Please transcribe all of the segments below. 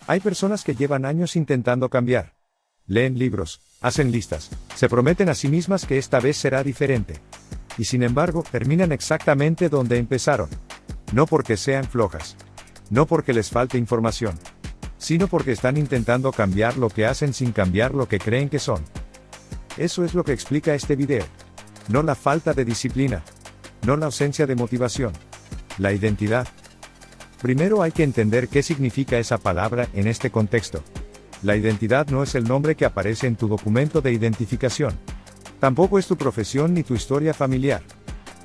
Hay personas que llevan años intentando cambiar. Leen libros, hacen listas, se prometen a sí mismas que esta vez será diferente. Y sin embargo, terminan exactamente donde empezaron. No porque sean flojas. No porque les falte información. Sino porque están intentando cambiar lo que hacen sin cambiar lo que creen que son. Eso es lo que explica este video. No la falta de disciplina. No la ausencia de motivación. La identidad. Primero hay que entender qué significa esa palabra en este contexto. La identidad no es el nombre que aparece en tu documento de identificación. Tampoco es tu profesión ni tu historia familiar.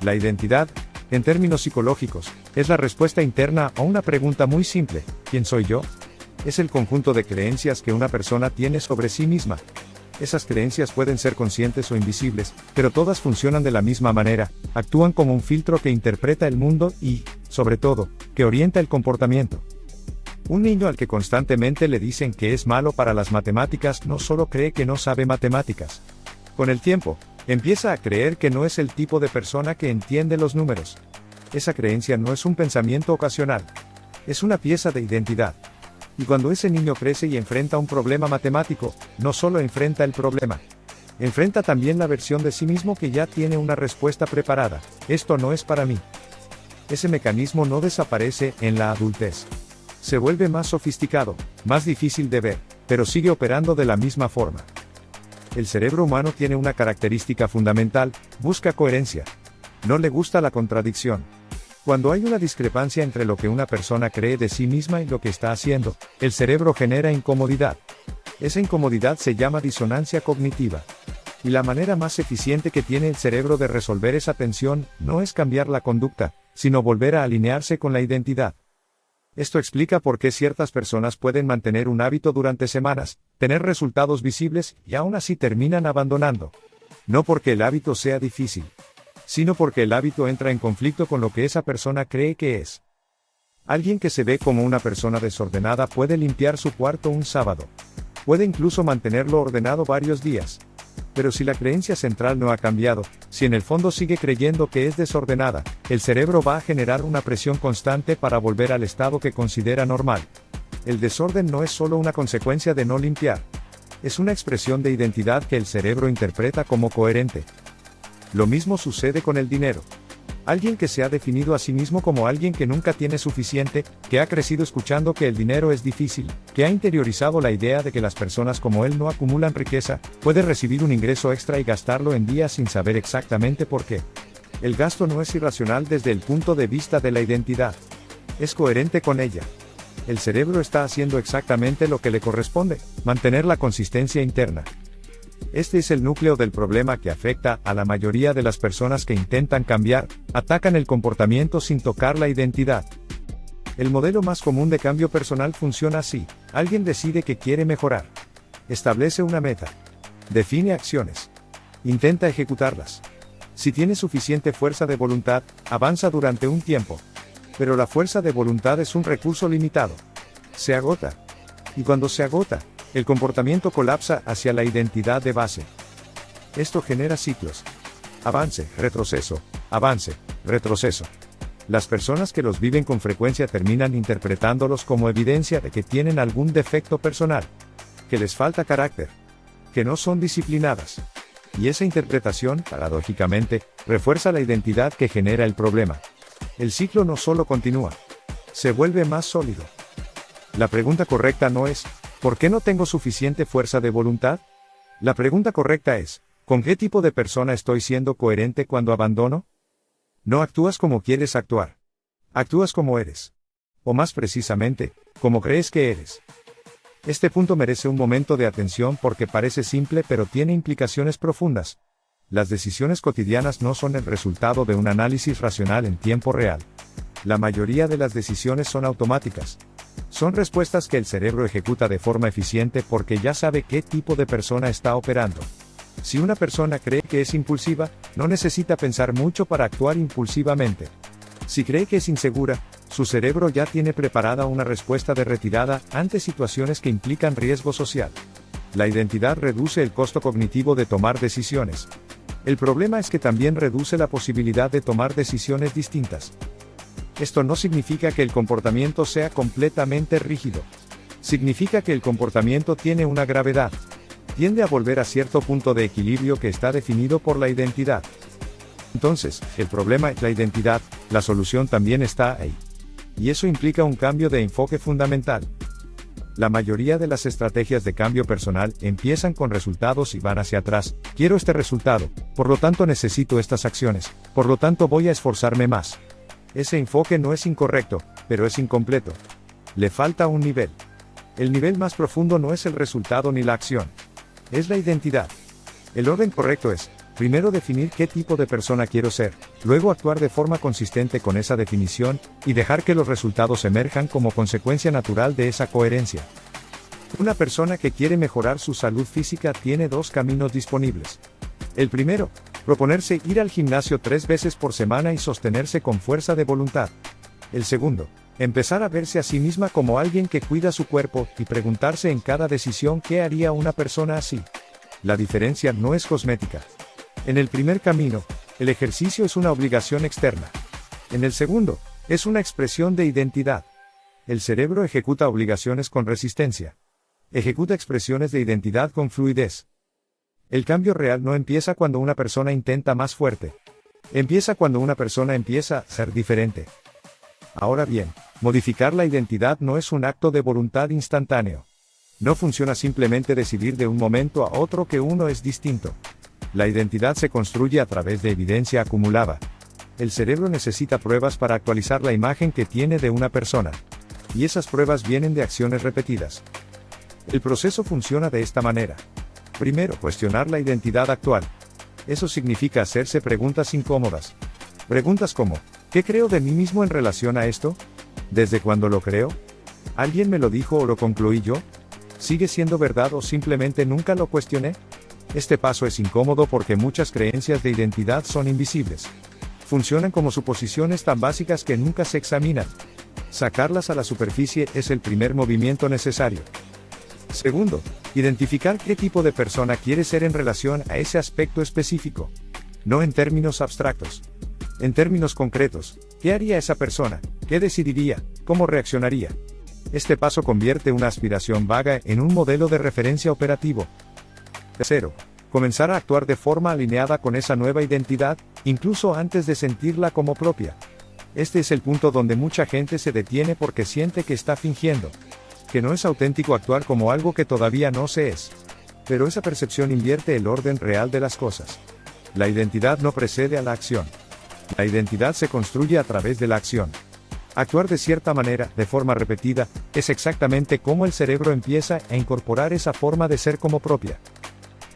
La identidad, en términos psicológicos, es la respuesta interna a una pregunta muy simple: ¿quién soy yo? Es el conjunto de creencias que una persona tiene sobre sí misma. Esas creencias pueden ser conscientes o invisibles, pero todas funcionan de la misma manera, actúan como un filtro que interpreta el mundo y, sobre todo, que orienta el comportamiento. Un niño al que constantemente le dicen que es malo para las matemáticas no solo cree que no sabe matemáticas. Con el tiempo, empieza a creer que no es el tipo de persona que entiende los números. Esa creencia no es un pensamiento ocasional. Es una pieza de identidad. Y cuando ese niño crece y enfrenta un problema matemático, no solo enfrenta el problema. Enfrenta también la versión de sí mismo que ya tiene una respuesta preparada: esto no es para mí. Ese mecanismo no desaparece en la adultez. Se vuelve más sofisticado, más difícil de ver, pero sigue operando de la misma forma. El cerebro humano tiene una característica fundamental: busca coherencia. No le gusta la contradicción. Cuando hay una discrepancia entre lo que una persona cree de sí misma y lo que está haciendo, el cerebro genera incomodidad. Esa incomodidad se llama disonancia cognitiva. Y la manera más eficiente que tiene el cerebro de resolver esa tensión no es cambiar la conducta, sino volver a alinearse con la identidad. Esto explica por qué ciertas personas pueden mantener un hábito durante semanas, tener resultados visibles, y aún así terminan abandonando. No porque el hábito sea difícil, sino porque el hábito entra en conflicto con lo que esa persona cree que es. Alguien que se ve como una persona desordenada puede limpiar su cuarto un sábado. Puede incluso mantenerlo ordenado varios días. Pero si la creencia central no ha cambiado, si en el fondo sigue creyendo que es desordenada, el cerebro va a generar una presión constante para volver al estado que considera normal. El desorden no es solo una consecuencia de no limpiar. Es una expresión de identidad que el cerebro interpreta como coherente. Lo mismo sucede con el dinero. Alguien que se ha definido a sí mismo como alguien que nunca tiene suficiente, que ha crecido escuchando que el dinero es difícil, que ha interiorizado la idea de que las personas como él no acumulan riqueza, puede recibir un ingreso extra y gastarlo en días sin saber exactamente por qué. El gasto no es irracional desde el punto de vista de la identidad. Es coherente con ella. El cerebro está haciendo exactamente lo que le corresponde: mantener la consistencia interna. Este es el núcleo del problema que afecta a la mayoría de las personas que intentan cambiar, atacan el comportamiento sin tocar la identidad. El modelo más común de cambio personal funciona así: alguien decide que quiere mejorar. Establece una meta. Define acciones. Intenta ejecutarlas. Si tiene suficiente fuerza de voluntad, avanza durante un tiempo. Pero la fuerza de voluntad es un recurso limitado. Se agota. Y cuando se agota, el comportamiento colapsa hacia la identidad de base. Esto genera ciclos. Avance, retroceso, avance, retroceso. Las personas que los viven con frecuencia terminan interpretándolos como evidencia de que tienen algún defecto personal, que les falta carácter, que no son disciplinadas. Y esa interpretación, paradójicamente, refuerza la identidad que genera el problema. El ciclo no solo continúa, se vuelve más sólido. La pregunta correcta no es: ¿por qué no tengo suficiente fuerza de voluntad? La pregunta correcta es: ¿con qué tipo de persona estoy siendo coherente cuando abandono? No actúas como quieres actuar. Actúas como eres. O más precisamente, como crees que eres. Este punto merece un momento de atención porque parece simple pero tiene implicaciones profundas. Las decisiones cotidianas no son el resultado de un análisis racional en tiempo real. La mayoría de las decisiones son automáticas. Son respuestas que el cerebro ejecuta de forma eficiente porque ya sabe qué tipo de persona está operando. Si una persona cree que es impulsiva, no necesita pensar mucho para actuar impulsivamente. Si cree que es insegura, su cerebro ya tiene preparada una respuesta de retirada ante situaciones que implican riesgo social. La identidad reduce el costo cognitivo de tomar decisiones. El problema es que también reduce la posibilidad de tomar decisiones distintas. Esto no significa que el comportamiento sea completamente rígido. Significa que el comportamiento tiene una gravedad. Tiende a volver a cierto punto de equilibrio que está definido por la identidad. Entonces, el problema es la identidad, la solución también está ahí. Y eso implica un cambio de enfoque fundamental. La mayoría de las estrategias de cambio personal empiezan con resultados y van hacia atrás. Quiero este resultado, por lo tanto necesito estas acciones, por lo tanto voy a esforzarme más. Ese enfoque no es incorrecto, pero es incompleto. Le falta un nivel. El nivel más profundo no es el resultado ni la acción. Es la identidad. El orden correcto es, primero definir qué tipo de persona quiero ser, luego actuar de forma consistente con esa definición, y dejar que los resultados emerjan como consecuencia natural de esa coherencia. Una persona que quiere mejorar su salud física tiene dos caminos disponibles. El primero, proponerse ir al gimnasio 3 veces por semana y sostenerse con fuerza de voluntad. El segundo, empezar a verse a sí misma como alguien que cuida su cuerpo, y preguntarse en cada decisión qué haría una persona así. La diferencia no es cosmética. En el primer camino, el ejercicio es una obligación externa. En el segundo, es una expresión de identidad. El cerebro ejecuta obligaciones con resistencia. Ejecuta expresiones de identidad con fluidez. El cambio real no empieza cuando una persona intenta más fuerte. Empieza cuando una persona empieza a ser diferente. Ahora bien, modificar la identidad no es un acto de voluntad instantáneo. No funciona simplemente decidir de un momento a otro que uno es distinto. La identidad se construye a través de evidencia acumulada. El cerebro necesita pruebas para actualizar la imagen que tiene de una persona. Y esas pruebas vienen de acciones repetidas. El proceso funciona de esta manera. Primero, cuestionar la identidad actual. Eso significa hacerse preguntas incómodas. Preguntas como, ¿qué creo de mí mismo en relación a esto? ¿Desde cuándo lo creo? ¿Alguien me lo dijo o lo concluí yo? ¿Sigue siendo verdad o simplemente nunca lo cuestioné? Este paso es incómodo porque muchas creencias de identidad son invisibles. Funcionan como suposiciones tan básicas que nunca se examinan. Sacarlas a la superficie es el primer movimiento necesario. Segundo, identificar qué tipo de persona quiere ser en relación a ese aspecto específico. No en términos abstractos. En términos concretos, ¿qué haría esa persona? ¿Qué decidiría? ¿Cómo reaccionaría? Este paso convierte una aspiración vaga en un modelo de referencia operativo. Tercero, comenzar a actuar de forma alineada con esa nueva identidad, incluso antes de sentirla como propia. Este es el punto donde mucha gente se detiene porque siente que está fingiendo. Que no es auténtico actuar como algo que todavía no se es. Pero esa percepción invierte el orden real de las cosas. La identidad no precede a la acción. La identidad se construye a través de la acción. Actuar de cierta manera, de forma repetida, es exactamente cómo el cerebro empieza a incorporar esa forma de ser como propia.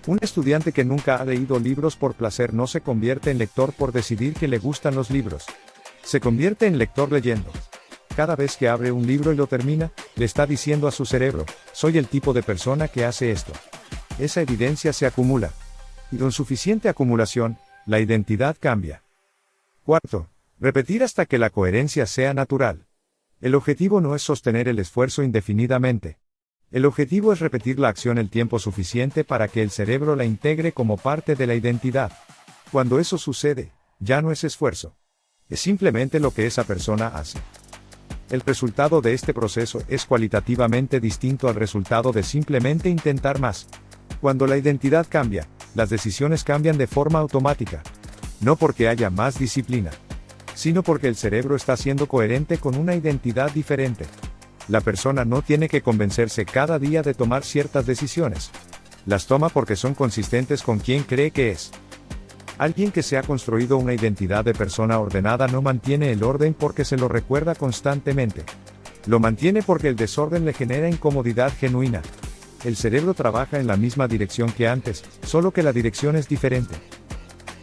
Un estudiante que nunca ha leído libros por placer no se convierte en lector por decidir que le gustan los libros. Se convierte en lector leyendo. Cada vez que abre un libro y lo termina, le está diciendo a su cerebro, soy el tipo de persona que hace esto. Esa evidencia se acumula. Y con suficiente acumulación, la identidad cambia. Cuarto, repetir hasta que la coherencia sea natural. El objetivo no es sostener el esfuerzo indefinidamente. El objetivo es repetir la acción el tiempo suficiente para que el cerebro la integre como parte de la identidad. Cuando eso sucede, ya no es esfuerzo. Es simplemente lo que esa persona hace. El resultado de este proceso es cualitativamente distinto al resultado de simplemente intentar más. Cuando la identidad cambia, las decisiones cambian de forma automática. No porque haya más disciplina, sino porque el cerebro está siendo coherente con una identidad diferente. La persona no tiene que convencerse cada día de tomar ciertas decisiones. Las toma porque son consistentes con quien cree que es. Alguien que se ha construido una identidad de persona ordenada no mantiene el orden porque se lo recuerda constantemente. Lo mantiene porque el desorden le genera incomodidad genuina. El cerebro trabaja en la misma dirección que antes, solo que la dirección es diferente.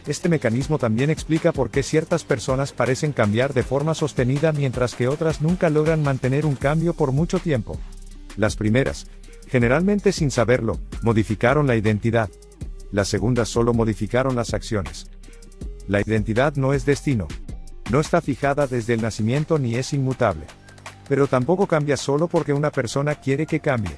Este mecanismo también explica por qué ciertas personas parecen cambiar de forma sostenida mientras que otras nunca logran mantener un cambio por mucho tiempo. Las primeras, generalmente sin saberlo, modificaron la identidad. Las segundas solo modificaron las acciones. La identidad no es destino. No está fijada desde el nacimiento ni es inmutable. Pero tampoco cambia solo porque una persona quiere que cambie.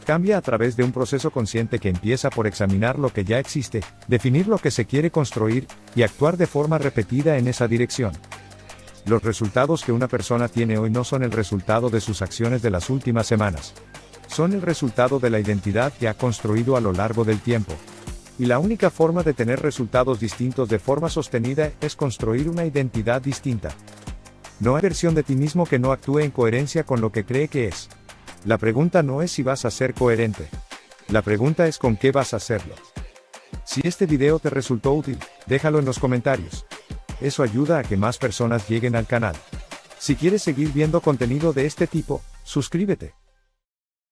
Cambia a través de un proceso consciente que empieza por examinar lo que ya existe, definir lo que se quiere construir, y actuar de forma repetida en esa dirección. Los resultados que una persona tiene hoy no son el resultado de sus acciones de las últimas semanas. son el resultado de la identidad que ha construido a lo largo del tiempo. Y la única forma de tener resultados distintos de forma sostenida es construir una identidad distinta. No hay versión de ti mismo que no actúe en coherencia con lo que cree que es. La pregunta no es si vas a ser coherente. La pregunta es con qué vas a hacerlo. Si este video te resultó útil, déjalo en los comentarios. Eso ayuda a que más personas lleguen al canal. Si quieres seguir viendo contenido de este tipo, suscríbete.